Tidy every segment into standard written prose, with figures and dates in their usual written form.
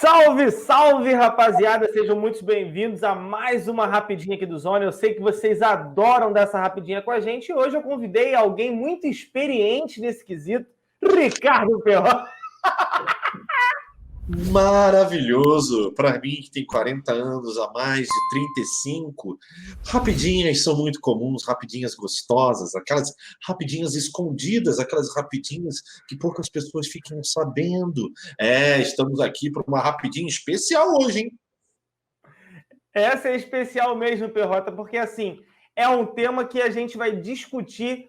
Salve, salve, rapaziada! Sejam muito bem-vindos a mais uma Rapidinha aqui do Zona. Eu sei que vocês adoram dessa rapidinha com a gente. E hoje eu convidei alguém muito experiente nesse quesito, Ricardo Perrota. Maravilhoso! Para mim, que tem 40 anos, a mais de 35, rapidinhas são muito comuns, rapidinhas gostosas, aquelas rapidinhas escondidas, aquelas rapidinhas que poucas pessoas ficam sabendo. Estamos aqui para uma rapidinha especial hoje, hein? Essa é especial mesmo, Perrota, porque assim, é um tema que a gente vai discutir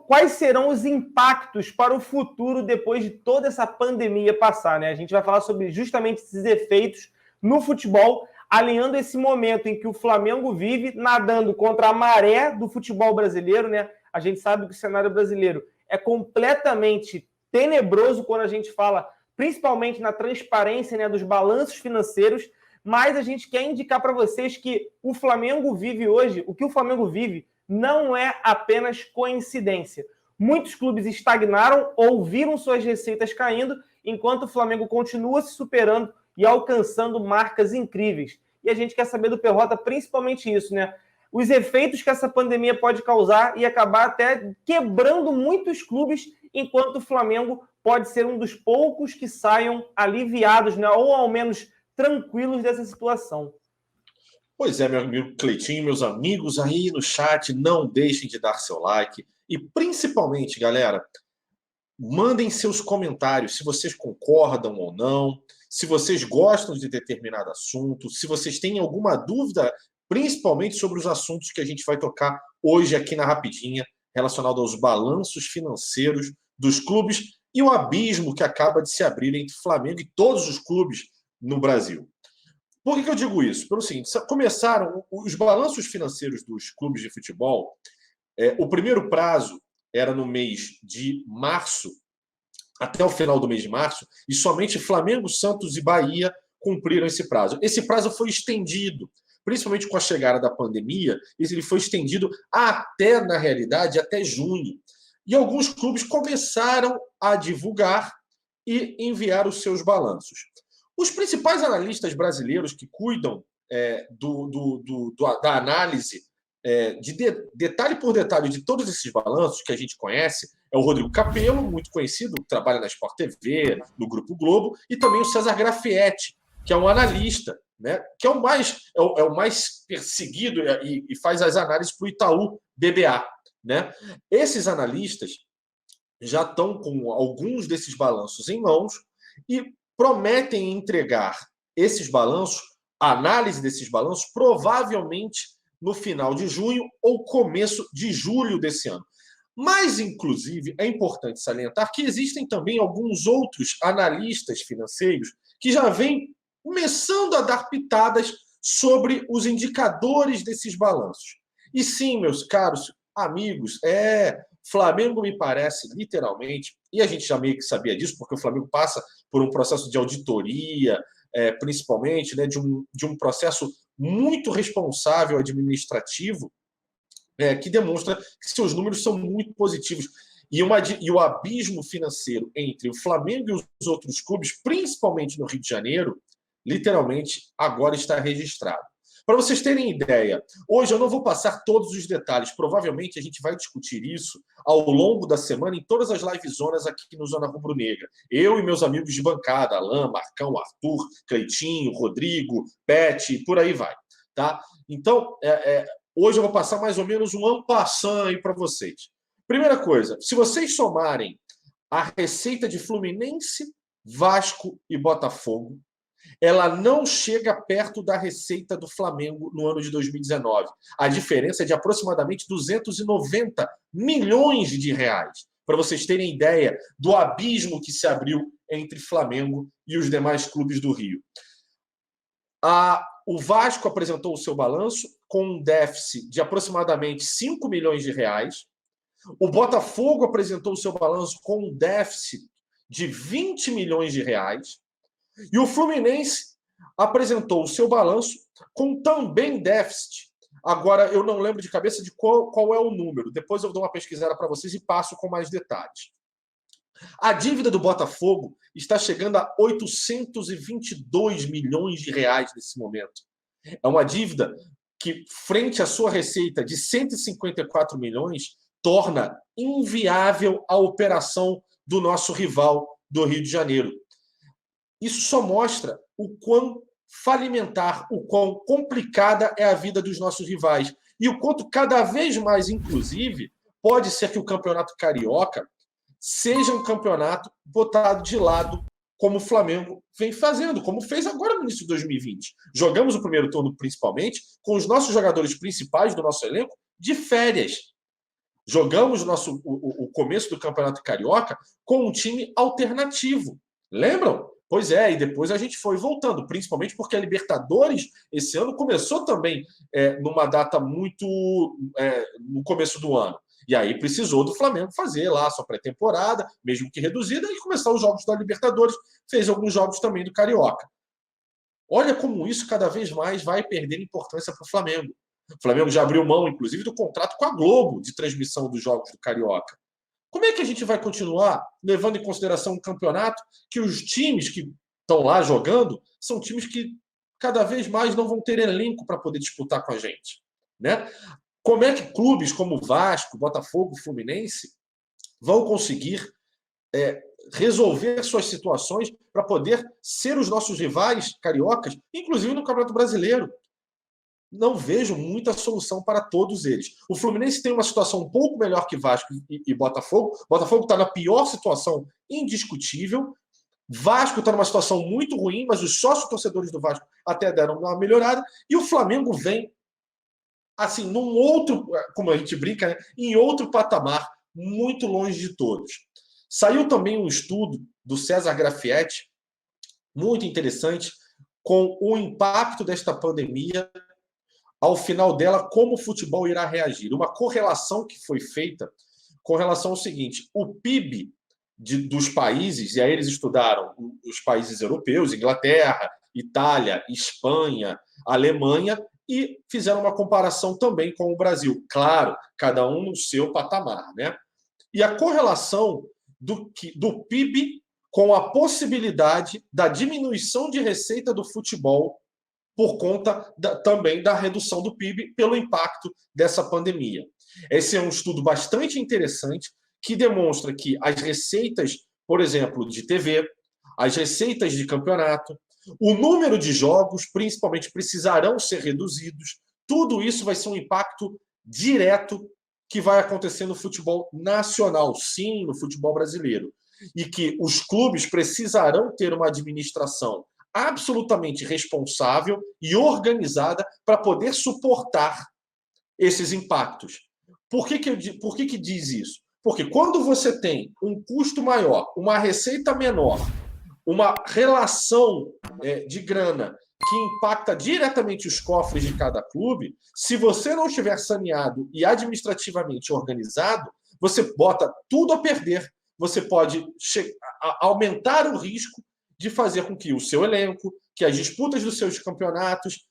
quais serão os impactos para o futuro depois de toda essa pandemia passar, né? A gente vai falar sobre justamente esses efeitos no futebol, alinhando esse momento em que o Flamengo vive nadando contra a maré do futebol brasileiro, né? A gente sabe que o cenário brasileiro é completamente tenebroso quando a gente fala, principalmente na transparência, né, dos balanços financeiros, mas a gente quer indicar para vocês que o Flamengo vive hoje, o que o Flamengo vive não é apenas coincidência. Muitos clubes estagnaram ou viram suas receitas caindo, enquanto o Flamengo continua se superando e alcançando marcas incríveis. E a gente quer saber do Perrota principalmente isso, né? Os efeitos que essa pandemia pode causar e acabar até quebrando muitos clubes, enquanto o Flamengo pode ser um dos poucos que saiam aliviados, né? Ou ao menos tranquilos dessa situação. Pois é, meu amigo Cleitinho, meus amigos aí no chat, não deixem de dar seu like e principalmente, galera, mandem seus comentários, se vocês concordam ou não, se vocês gostam de determinado assunto, se vocês têm alguma dúvida, principalmente sobre os assuntos que a gente vai tocar hoje aqui na Rapidinha, relacionado aos balanços financeiros dos clubes e o abismo que acaba de se abrir entre Flamengo e todos os clubes no Brasil. Por que eu digo isso? Pelo seguinte, começaram os balanços financeiros dos clubes de futebol, o primeiro prazo era no mês de março, até o final do mês de março, e somente Flamengo, Santos e Bahia cumpriram esse prazo. Esse prazo foi estendido, principalmente com a chegada da pandemia, ele foi estendido até, na realidade, até junho. E alguns clubes começaram a divulgar e enviar os seus balanços. Os principais analistas brasileiros que cuidam da análise detalhe por detalhe de todos esses balanços que a gente conhece é o Rodrigo Capello, muito conhecido, que trabalha na Sport TV, no Grupo Globo, e também o César Grafietti, que é um analista, né, que é o mais perseguido e faz as análises para o Itaú BBA. Né? Esses analistas já estão com alguns desses balanços em mãos e prometem entregar esses balanços, a análise desses balanços, provavelmente no final de junho ou começo de julho desse ano. Mas, inclusive, é importante salientar que existem também alguns outros analistas financeiros que já vêm começando a dar pitadas sobre os indicadores desses balanços. E sim, meus caros amigos, Flamengo me parece, literalmente, e a gente já meio que sabia disso, porque o Flamengo passa por um processo de auditoria, principalmente, né, de um processo muito responsável administrativo, que demonstra que seus números são muito positivos. E o abismo financeiro entre o Flamengo e os outros clubes, principalmente no Rio de Janeiro, literalmente agora está registrado. Para vocês terem ideia, hoje eu não vou passar todos os detalhes, provavelmente a gente vai discutir isso ao longo da semana em todas as livezonas aqui no Zona Rubro Negra. Eu e meus amigos de bancada, Alain, Marcão, Arthur, Cleitinho, Rodrigo, Pet, por aí vai. Tá? Então, hoje eu vou passar mais ou menos um en passant aí para vocês. Primeira coisa, se vocês somarem a receita de Fluminense, Vasco e Botafogo, ela não chega perto da receita do Flamengo no ano de 2019. A diferença é de aproximadamente 290 milhões de reais. Para vocês terem ideia do abismo que se abriu entre Flamengo e os demais clubes do Rio. O Vasco apresentou o seu balanço com um déficit de aproximadamente 5 milhões de reais. O Botafogo apresentou o seu balanço com um déficit de 20 milhões de reais. E o Fluminense apresentou o seu balanço com também déficit. Agora, eu não lembro de cabeça de qual é o número. Depois eu dou uma pesquisada para vocês e passo com mais detalhes. A dívida do Botafogo está chegando a 822 milhões de reais nesse momento. É uma dívida que, frente à sua receita de 154 milhões, torna inviável a operação do nosso rival do Rio de Janeiro. Isso só mostra o quão falimentar, o quão complicada é a vida dos nossos rivais. E o quanto cada vez mais, inclusive, pode ser que o Campeonato Carioca seja um campeonato botado de lado, como o Flamengo vem fazendo, como fez agora no início de 2020. Jogamos o primeiro turno, principalmente, com os nossos jogadores principais do nosso elenco de férias. Jogamos o começo do Campeonato Carioca com um time alternativo. Lembram? Pois é, e depois a gente foi voltando, principalmente porque a Libertadores esse ano começou também numa data muito no começo do ano. E aí precisou do Flamengo fazer lá a sua pré-temporada, mesmo que reduzida, e começar os jogos da Libertadores. Fez alguns jogos também do Carioca. Olha como isso cada vez mais vai perder importância para o Flamengo. O Flamengo já abriu mão, inclusive, do contrato com a Globo de transmissão dos jogos do Carioca. Como é que a gente vai continuar levando em consideração um campeonato que os times que estão lá jogando são times que cada vez mais não vão ter elenco para poder disputar com a gente, né? Como é que clubes como Vasco, Botafogo, Fluminense vão conseguir resolver suas situações para poder ser os nossos rivais cariocas, inclusive no Campeonato Brasileiro? Não vejo muita solução para todos eles. O Fluminense tem uma situação um pouco melhor que Vasco e Botafogo. Botafogo está na pior situação indiscutível. Vasco está numa situação muito ruim, mas os sócios torcedores do Vasco até deram uma melhorada. E o Flamengo vem, assim, num outro, como a gente brinca, né, em outro patamar, muito longe de todos. Saiu também um estudo do César Grafietti, muito interessante, com o impacto desta pandemia ao final dela, como o futebol irá reagir. Uma correlação que foi feita com relação ao seguinte: o PIB dos países, e aí eles estudaram os países europeus, Inglaterra, Itália, Espanha, Alemanha, e fizeram uma comparação também com o Brasil. Claro, cada um no seu patamar, né? E a correlação do PIB com a possibilidade da diminuição de receita do futebol por conta também da redução do PIB pelo impacto dessa pandemia. Esse é um estudo bastante interessante que demonstra que as receitas, por exemplo, de TV, as receitas de campeonato, o número de jogos, principalmente, precisarão ser reduzidos. Tudo isso vai ser um impacto direto que vai acontecer no futebol nacional, sim, no futebol brasileiro. E que os clubes precisarão ter uma administração absolutamente responsável e organizada para poder suportar esses impactos. Por que diz isso? Porque quando você tem um custo maior, uma receita menor, uma relação de grana que impacta diretamente os cofres de cada clube, se você não estiver saneado e administrativamente organizado, você bota tudo a perder. Você pode aumentar o risco de fazer com que o seu elenco, que as disputas dos seus campeonatos,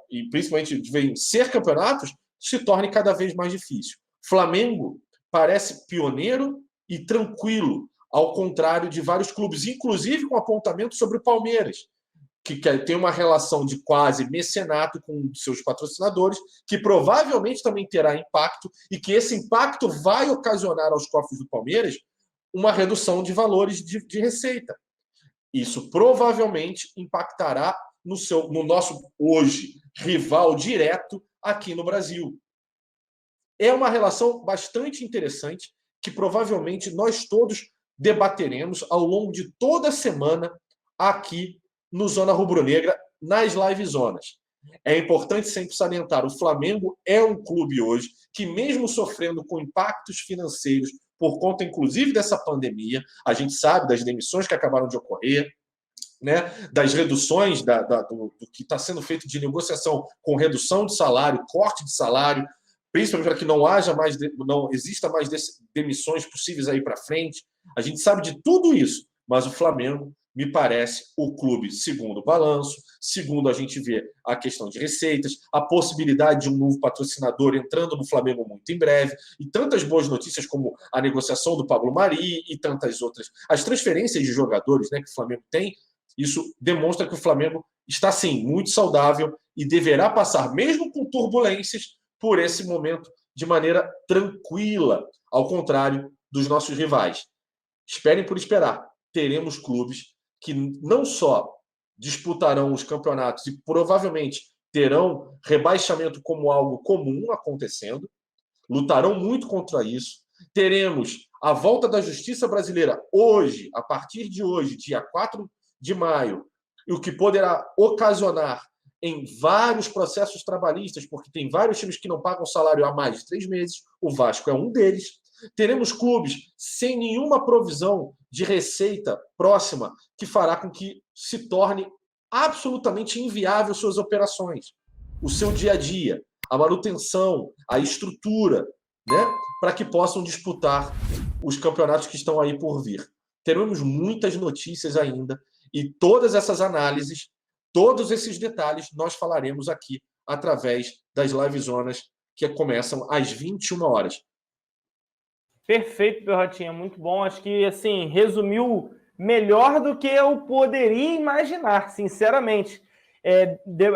e principalmente de vencer campeonatos, se torne cada vez mais difícil. Flamengo parece pioneiro e tranquilo, ao contrário de vários clubes, inclusive com apontamento sobre o Palmeiras, que tem uma relação de quase mecenato com seus patrocinadores, que provavelmente também terá impacto, e que esse impacto vai ocasionar aos cofres do Palmeiras uma redução de valores de receita. Isso provavelmente impactará no nosso, hoje, rival direto aqui no Brasil. É uma relação bastante interessante que provavelmente nós todos debateremos ao longo de toda a semana aqui no Zona Rubro-Negra, nas livezonas. É importante sempre salientar, o Flamengo é um clube hoje que, mesmo sofrendo com impactos financeiros por conta, inclusive, dessa pandemia, a gente sabe das demissões que acabaram de ocorrer, né, das reduções do que está sendo feito de negociação com redução de salário, corte de salário, principalmente para que não exista mais demissões possíveis aí para frente. A gente sabe de tudo isso, mas o Flamengo me parece o clube, segundo o balanço, segundo a gente vê a questão de receitas, a possibilidade de um novo patrocinador entrando no Flamengo muito em breve, e tantas boas notícias como a negociação do Pablo Mari e tantas outras. As transferências de jogadores, né, que o Flamengo tem, isso demonstra que o Flamengo está, sim, muito saudável e deverá passar, mesmo com turbulências, por esse momento de maneira tranquila, ao contrário dos nossos rivais. Esperem por esperar. Teremos clubes que não só disputarão os campeonatos e provavelmente terão rebaixamento como algo comum acontecendo, lutarão muito contra isso. Teremos a volta da justiça brasileira hoje, a partir de hoje, dia 4 de maio, o que poderá ocasionar em vários processos trabalhistas, porque tem vários times que não pagam salário há mais de 3 meses, o Vasco é um deles. Teremos clubes sem nenhuma provisão de receita próxima que fará com que se torne absolutamente inviável suas operações, o seu dia a dia, a manutenção, a estrutura, né, para que possam disputar os campeonatos que estão aí por vir. Teremos muitas notícias ainda e todas essas análises, todos esses detalhes nós falaremos aqui através das livezonas que começam às 21 horas. Perfeito, Perrotinha, muito bom. Acho que, assim, resumiu melhor do que eu poderia imaginar, sinceramente.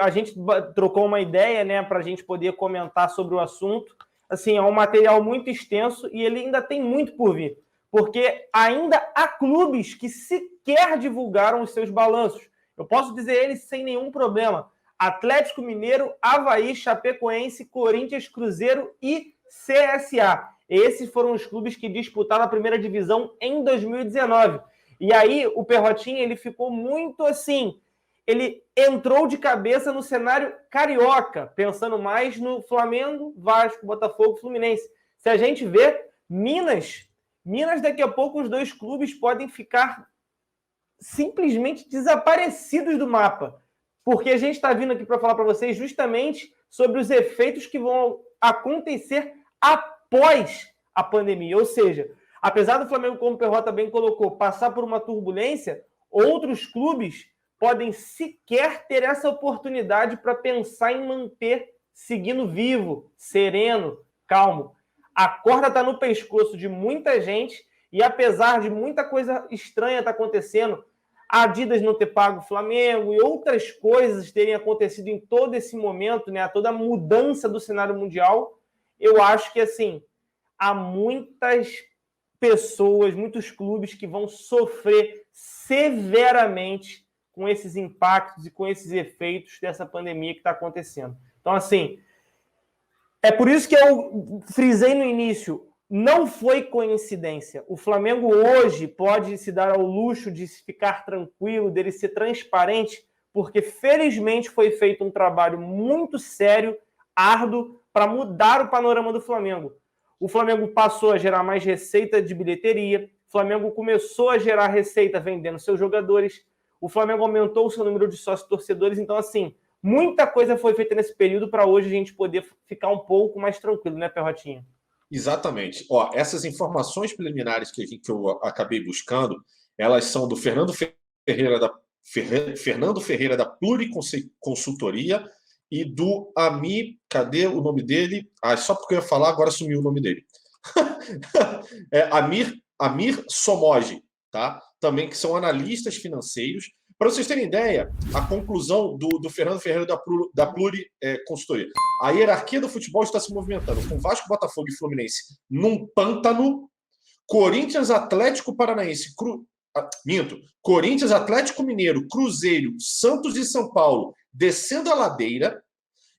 A gente trocou uma ideia, né, para a gente poder comentar sobre o assunto. Assim, é um material muito extenso e ele ainda tem muito por vir, porque ainda há clubes que sequer divulgaram os seus balanços. Eu posso dizer eles sem nenhum problema. Atlético Mineiro, Avaí, Chapecoense, Corinthians, Cruzeiro e CSA. Esses foram os clubes que disputaram a primeira divisão em 2019. E aí o Perrotinha ele ficou muito assim, ele entrou de cabeça no cenário carioca, pensando mais no Flamengo, Vasco, Botafogo, Fluminense. Se a gente vê, Minas daqui a pouco os dois clubes podem ficar simplesmente desaparecidos do mapa. Porque a gente está vindo aqui para falar para vocês justamente sobre os efeitos que vão acontecer após a pandemia. Ou seja, apesar do Flamengo, como o Perrota bem colocou, passar por uma turbulência, outros clubes podem sequer ter essa oportunidade para pensar em manter seguindo vivo, sereno, calmo. A corda está no pescoço de muita gente e apesar de muita coisa estranha estar acontecendo, a Adidas não ter pago o Flamengo e outras coisas terem acontecido em todo esse momento, né, toda a mudança do cenário mundial, eu acho que, assim, há muitas pessoas, muitos clubes que vão sofrer severamente com esses impactos e com esses efeitos dessa pandemia que está acontecendo. Então, assim, é por isso que eu frisei no início, não foi coincidência. O Flamengo hoje pode se dar ao luxo de ficar tranquilo, dele ser transparente, porque felizmente foi feito um trabalho muito sério, árduo, para mudar o panorama do Flamengo. O Flamengo passou a gerar mais receita de bilheteria, o Flamengo começou a gerar receita vendendo seus jogadores, o Flamengo aumentou o seu número de sócios torcedores, então, assim, muita coisa foi feita nesse período para hoje a gente poder ficar um pouco mais tranquilo, né, Perrotinha? Exatamente. Ó, essas informações preliminares que eu acabei buscando, elas são do Fernando Ferreira da Pluriconsultoria e do Amir, cadê o nome dele? Só porque eu ia falar, agora sumiu o nome dele. Amir Somoji, tá? Também que são analistas financeiros. Para vocês terem ideia, a conclusão do Fernando Ferreira da Pluriconsultoria. A hierarquia do futebol está se movimentando com Vasco, Botafogo e Fluminense num pântano, Corinthians, Atlético Paranaense, Corinthians, Atlético Mineiro, Cruzeiro, Santos e São Paulo descendo a ladeira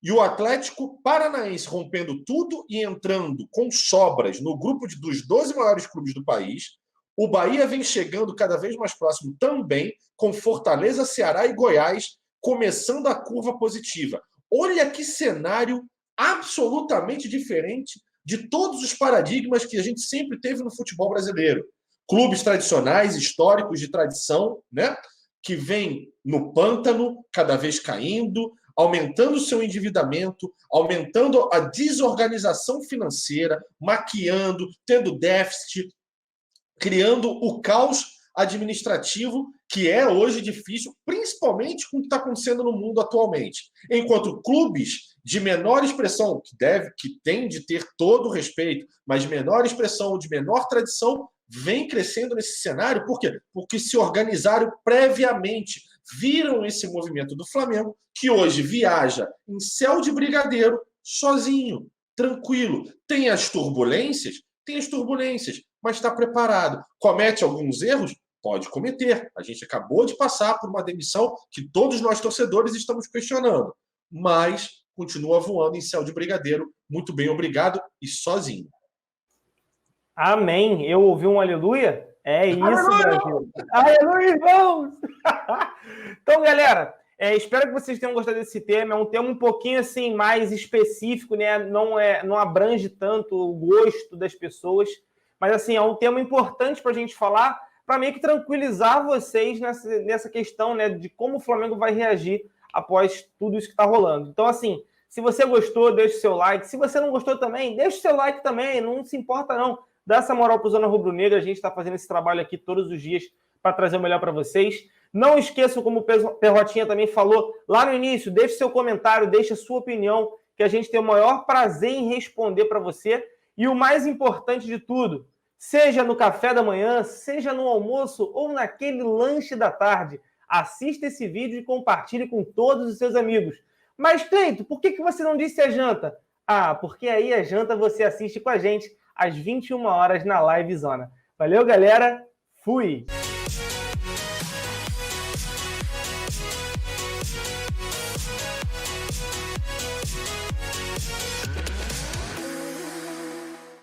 e o Atlético Paranaense rompendo tudo e entrando com sobras no grupo dos 12 maiores clubes do país. O Bahia vem chegando cada vez mais próximo também, com Fortaleza, Ceará e Goiás começando a curva positiva. Olha que cenário absolutamente diferente de todos os paradigmas que a gente sempre teve no futebol brasileiro. Clubes tradicionais, históricos, de tradição, né, que vêm no pântano, cada vez caindo, aumentando o seu endividamento, aumentando a desorganização financeira, maquiando, tendo déficit, criando o caos administrativo que é hoje difícil, principalmente com o que está acontecendo no mundo atualmente. Enquanto clubes de menor expressão, que tem de ter todo o respeito, mas de menor expressão, de menor tradição, vem crescendo nesse cenário. Por quê? Porque se organizaram previamente, viram esse movimento do Flamengo, que hoje viaja em céu de brigadeiro, sozinho, tranquilo. Tem as turbulências, mas está preparado. Comete alguns erros? Pode cometer. A gente acabou de passar por uma demissão que todos nós torcedores estamos questionando, mas continua voando em céu de brigadeiro, muito bem, obrigado, e sozinho. Amém. Eu ouvi um aleluia? É isso, Aleluia! Brasil. Aleluia, irmãos! Então, galera, espero que vocês tenham gostado desse tema. É um tema um pouquinho assim mais específico, né? Não abrange tanto o gosto das pessoas, mas assim, é um tema importante para a gente falar, para meio que tranquilizar vocês nessa questão, né, de como o Flamengo vai reagir após tudo isso que está rolando. Então, assim, se você gostou, deixe seu like. Se você não gostou também, deixe seu like também. Não se importa, não. Dá essa moral para o Zona Rubro Negra. A gente está fazendo esse trabalho aqui todos os dias para trazer o melhor para vocês. Não esqueçam, como o Perrotinha também falou lá no início, deixe seu comentário, deixe a sua opinião, que a gente tem o maior prazer em responder para você. E o mais importante de tudo, seja no café da manhã, seja no almoço ou naquele lanche da tarde, assista esse vídeo e compartilhe com todos os seus amigos. Mas, Cleito, por que você não disse a janta? Ah, porque aí a janta você assiste com a gente às 21 horas na Live Zona. Valeu, galera. Fui!